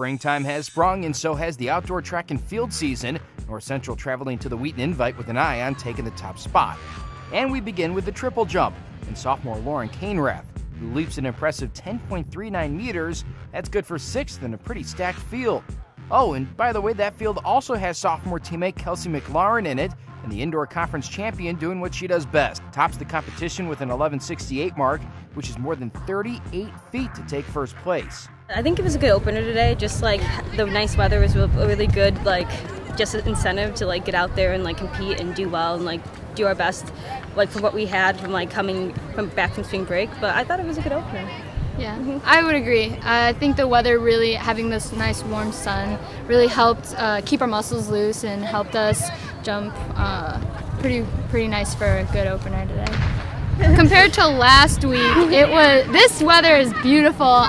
Springtime has sprung, and so has the outdoor track and field season. North Central traveling to the Wheaton Invite with an eye on taking the top spot. And we begin with the triple jump, and sophomore Lauren Kainrath, who leaps an impressive 10.39 meters. That's good for 6th in a pretty stacked field. Oh, and by the way, that field also has sophomore teammate Kelsey McLaurin in it, and the indoor conference champion doing what she does best. Tops the competition with an 11.68 mark, which is more than 38 feet to take first place. I think it was a good opener today. Just like the nice weather was really good, like just an incentive to like get out there and like compete and do well and like do our best, like for what we had from like coming from back from spring break. But I thought it was a good opener. Yeah, I would agree. I think the weather really, having this nice warm sun, really helped keep our muscles loose and helped us jump pretty nice for a good opener today. Compared to last week, this weather is beautiful.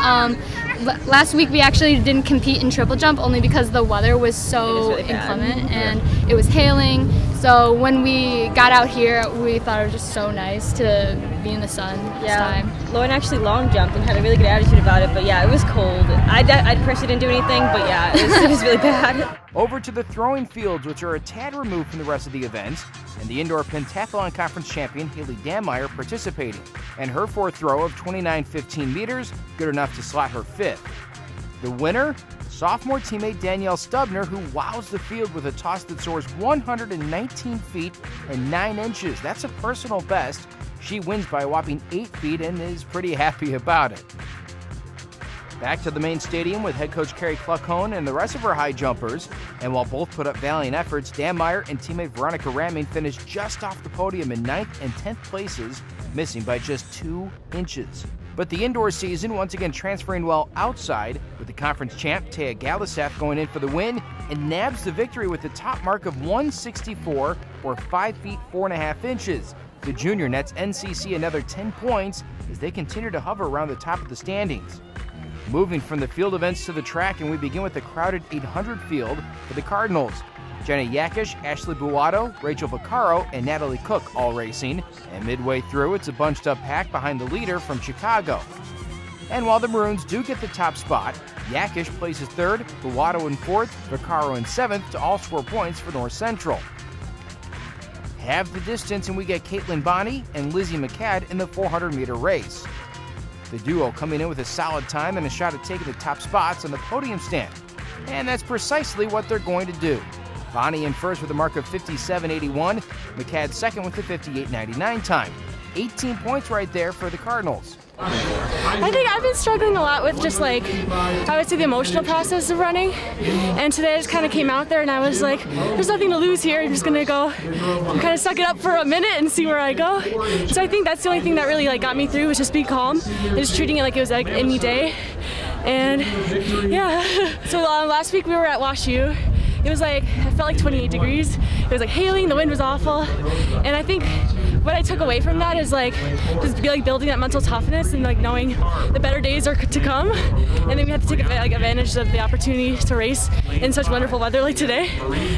Last week we actually didn't compete in triple jump only because the weather was so really inclement and it was hailing. So when we got out here, we thought it was just so nice to be in the sun this time. Lauren actually long jumped and had a really good attitude about it, but yeah, it was cold. I personally didn't do anything, but yeah, it was really bad. Over to the throwing fields, which are a tad removed from the rest of the events, and the indoor pentathlon conference champion Haley Dammeier participating, and her fourth throw of 29.15 meters, good enough to slot her 5th. The winner, sophomore teammate Danielle Stubner, who wows the field with a toss that soars 119 feet and 9 inches. That's a personal best. She wins by a whopping 8 feet and is pretty happy about it. Back to the main stadium with head coach Carrie Cluckhone and the rest of her high jumpers. And while both put up valiant efforts, Dammeier and teammate Veronica Ramming finished just off the podium in 9th and 10th places, missing by just 2 inches. But the indoor season once again transferring well outside, with the conference champ Taya Galisath going in for the win and nabs the victory with the top mark of 164 or 5 feet 4.5 inches. The junior nets NCC another 10 points as they continue to hover around the top of the standings. Moving from the field events to the track, and we begin with the crowded 800 field for the Cardinals. Jenna Yakish, Ashley Buato, Rachel Vaccaro, and Natalie Cook all racing. And midway through, it's a bunched up pack behind the leader from Chicago. And while the Maroons do get the top spot, Yakish places 3rd, Buato in 4th, Vaccaro in 7th to all score points for North Central. Halve the distance, and we get Caitlin Bonney and Lizzie McCad in the 400-meter race. The duo coming in with a solid time and a shot at taking the top spots on the podium stand. And that's precisely what they're going to do. Bonney in 1st with a mark of 57.81, McCad 2nd with a 58.99 time. 18 points right there for the Cardinals. I think I've been struggling a lot with just like, I would say, the emotional process of running. And today I just kind of came out there and I was like, there's nothing to lose here. I'm just going to go kind of suck it up for a minute and see where I go. So I think that's the only thing that really like got me through, was just be calm and just treating it like it was like any day. And yeah, so last week we were at WashU. It was like, I felt like 28 degrees. It was like hailing, the wind was awful. And I think what I took away from that is like, just be like building that mental toughness and like knowing the better days are to come. And then we had to take advantage of the opportunity to race in such wonderful weather like today.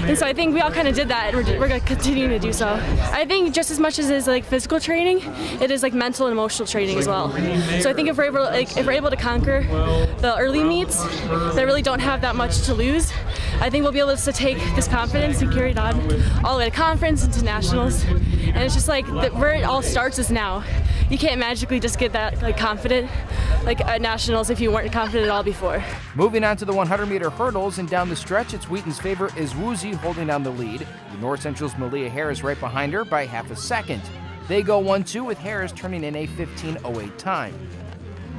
And so I think we all kind of did that, and we're going to continue to do so. I think just as much as it is like physical training, it is like mental and emotional training as well. So I think if we're able to conquer the early meets that really don't have that much to lose, I think we'll be able to take this confidence and carry it on all the way to conference and to nationals. And it's just like where it all starts is now. You can't magically just get that like confident like at nationals if you weren't confident at all before. Moving on to the 100-meter hurdles, and down the stretch, it's Wheaton's favorite Izwuzi holding down the lead. The North Central's Malia Harris right behind her by half a second. They go 1-2 with Harris turning in a 15.08 time.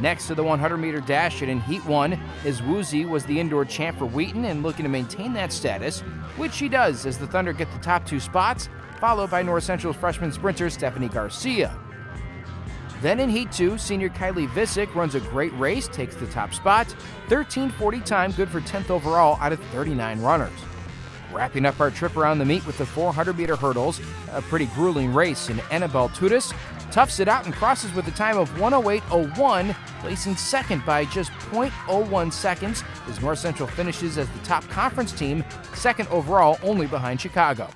Next to the 100-meter dash, and in Heat 1, Izwuzi was the indoor champ for Wheaton and looking to maintain that status, which she does as the Thunder get the top 2 spots, followed by North Central's freshman sprinter Stephanie Garcia. Then in Heat 2, senior Kylie Visick runs a great race, takes the top spot, 13:40 time, good for 10th overall out of 39 runners. Wrapping up our trip around the meet with the 400-meter hurdles, a pretty grueling race, and Annabelle Tudis toughs it out and crosses with a time of 1:08.01, placing 2nd by just 0.01 seconds as North Central finishes as the top conference team, 2nd overall only behind Chicago.